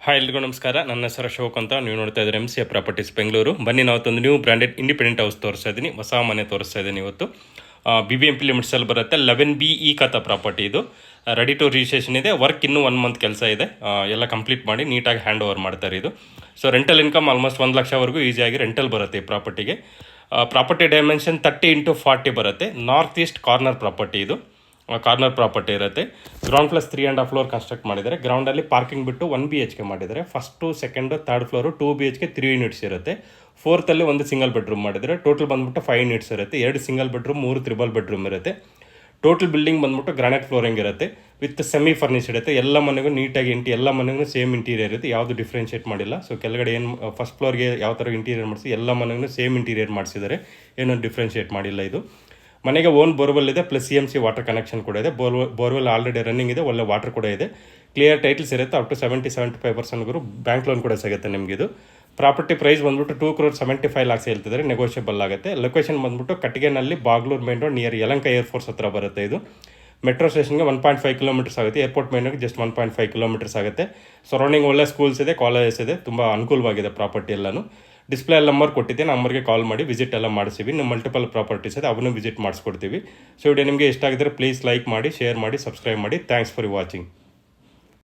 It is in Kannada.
ಹಾಯ್ ಎಲ್ರಿಗೂ ನಮಸ್ಕಾರ. ನನ್ನ ಹೆಸರು ಅಶೋಕ್ ಅಂತ. ನೀವು ನೋಡ್ತಾ ಇದ್ದಾರೆ MCA ಪ್ರಾಪರ್ಟೀಸ್ ಬೆಂಗಳೂರು. ಬನ್ನಿ, ನಾವತ್ತೊಂದು ನ್ಯೂ ಬ್ರ್ಯಾಂಡೆಡ್ ಇಂಡಿಪೆಂಡೆಂಟ್ ಹೌಸ್ ತೋರಿಸ್ತಾ ಇದ್ದೀನಿ. ಹೊಸ ಮನೆ ತೋರಿಸ್ತಾ ಇದ್ದೀನಿ ಇವತ್ತು. BBMP ಲಿಮಿಟ್ಸಲ್ಲಿ ಬರುತ್ತೆ. 11B ಈ ಕಥ ಪ್ರಾಪರ್ಟಿ ಇದು. ರೆಡಿ ಟು ರಿಜಿಸ್ಟ್ರೇಷನ್ ಇದೆ. ವರ್ಕ್ ಇನ್ನೂ 1 ಮಂತ್ ಕೆಲಸ ಇದೆ. ಎಲ್ಲ ಕಂಪ್ಲೀಟ್ ಮಾಡಿ ನೀಟಾಗಿ ಹ್ಯಾಂಡ್ ಓವರ್ ಮಾಡ್ತಾರೆ ಇದು. ಸೊ ರೆಂಟಲ್ ಇನ್ಕಮ್ ಆಲ್ಮೋಸ್ಟ್ 1 ಲಕ್ಷವರೆಗೂ ಈಸಿಯಾಗಿ ರೆಂಟಲ್ ಬರುತ್ತೆ ಈ ಪ್ರಾಪರ್ಟಿಗೆ. ಪ್ರಾಪರ್ಟಿ ಡೈಮೆನ್ಷನ್ 30x40 ಬರುತ್ತೆ. ನಾರ್ತ್ ಈಸ್ಟ್ ಕಾರ್ನರ್ ಪ್ರಾಪರ್ಟಿ ಇದು. ಕಾರ್ನರ್ ಪ್ರಾಪರ್ಟಿ ಇರುತ್ತೆ. ಗ್ರೌಂಡ್ ಪ್ಲಸ್ 3.5 ಫ್ಲೋರ್ ಕನ್ಸ್ಟ್ರಕ್ಟ್ ಮಾಡಿದ್ದಾರೆ. ಗ್ರೌಂಡಲ್ಲಿ ಪಾರ್ಕಿಂಗ್ ಬಿಟ್ಟು 1 BHK ಮಾಡಿದ್ದಾರೆ. First second third floor 2 BHK 3 units ಇರುತ್ತೆ. ಫೋರ್ತಲ್ಲಿ ಒಂದು ಸಿಂಗಲ್ ಬೆಡ್ರೂಮ್ ಮಾಡಿದ್ದಾರೆ. ಟೋಟಲ್ ಬಂದ್ಬಿಟ್ಟು 5 ಯೂನಿಟ್ಸ್ ಇರುತ್ತೆ. 2 ಸಿಂಗಲ್ ಬೆಡ್ರೂಮ್, 3 ತ್ರಿಬಲ್ ಬೆಡ್ರೂಮ್ ಇರುತ್ತೆ. ಟೋಟಲ್ ಬಿಲ್ಡಿಂಗ್ ಬಂದ್ಬಿಟ್ಟು ಗ್ರಾನೈಟ್ ಫ್ಲೋರಿಂಗ್ ಇರುತ್ತೆ. ವಿತ್ ಸೆಮಿ ಫರ್ನಿಶ್ಡ್ ಇರುತ್ತೆ. ಎಲ್ಲ ಮನೆಗೂ ನೀಟಾಗಿ ಎಲ್ಲ ಮನೆಗೂ ಸೇಮ್ ಇಂಟೀರಿಯರ್ ಇರುತ್ತೆ. ಯಾವುದು ಡಿಫ್ರೆನ್ಷಿಯೇಟ್ ಮಾಡಿಲ್ಲ. ಸೊ ಕೆಳಗಡೆ ಏನು ಫಸ್ಟ್ ಫ್ಲೋರ್ಗೆ ಯಾವ ಥರ ಇಂಟೀರಿಯರ್ ಮಾಡಿಸಿ ಎಲ್ಲ ಮನೆಗೂ ಸೇಮ್ ಇಂಟೀರಿಯರ್ ಮಾಡಿಸಿದ್ದಾರೆ. ಏನೂ ಡಿಫ್ರೆನ್ಷಿಯೇಟ್ ಮಾಡಿಲ್ಲ ಇದು. ಮನೆಗೆ ಓನ್ ಬೋರ್ವೆಲ್ ಇದೆ, ಪ್ಲಸ್ CMC ವಾಟರ್ ಕನೆಕ್ಷನ್ ಕೂಡ ಇದೆ. ಬೋರ್ವೆಲ್ ಆಲ್ರೆಡಿ ರನ್ನಿಂಗ್ ಇದೆ. ಒಳ್ಳೆ ವಾಟರ್ ಕೂಡ ಇದೆ. ಕ್ಲಿಯರ್ ಟೈಟಲ್ಸ್ ಇರುತ್ತೆ. ಅಪ್ ಟು 70-75% ಬ್ಯಾಂಕ್ ಲೋನ್ ಕೂಡ ಸಿಗುತ್ತೆ ನಿಮಗೆ ಇದು. ಪ್ರಾಪರ್ಟಿ ಪ್ರೈಸ್ ಬಂದ್ಬಿಟ್ಟು 2,75 lakhs ಹೇಳ್ತಿದ್ದಾರೆ. ನೆಗೋಷಿಯಬಲ್ ಆಗುತ್ತೆ. ಲೊಕೇಶನ್ ಬಂದ್ಬಿಟ್ಟು ಕಟ್ಟಿಗೆನಲ್ಲಿ Bagalur main road near Yelahanka air force ಹತ್ರ ಬರುತ್ತೆ ಇದು. ಮೆಟ್ರೋ ಸ್ಟೇಷನ್ಗೆ 1.5 ಕಿಲೋಮೀಟರ್ಸ್ ಆಗುತ್ತೆ. ಏರ್ಪೋರ್ಟ್ ಮೇನ್ಗೆ ಜಸ್ಟ್ 1.5 ಕಿಲೋಮೀಟರ್ಸ್ ಆಗುತ್ತೆ. ಸರೌಂಡಿಂಗ್ ಒಳ್ಳೆ ಸ್ಕೂಲ್ಸ್ ಇದೆ, ಕಾಲೇಜಸ್ ಇದೆ. ತುಂಬ ಅನುಕೂಲವಾಗಿದೆ ಪ್ರಾಪರ್ಟಿ ಎಲ್ಲನೂ. ಡಿಸ್ಪ್ಲೇ ನಂಬರ್ ಕೊಟ್ಟಿದ್ದೆ, ನಂಬರ್ಗೆ ಕಾಲ್ ಮಾಡಿ ವಿಸಿಟ್ ಎಲ್ಲ ಮಾಡಿಸ್ತೀವಿ. ನಮ್ಮ ಮಲ್ಟಿಪಲ್ ಪ್ರಾಪರ್ಟೀಸ್ ಇದೆ, ಅವನು ವಿಸಿಟ್ ಮಾಡಿಸ್ಕೊಡ್ತೀವಿ. ಸೊ ವಿಡಿಯೋ ನಿಮಗೆ ಇಷ್ಟ ಆಗಿದ್ರೆ ಪ್ಲೀಸ್ ಲೈಕ್ ಮಾಡಿ, ಶೇರ್ ಮಾಡಿ, ಸಬ್ಸ್ಕ್ರೈಬ್ ಮಾಡಿ. Thanks for watching.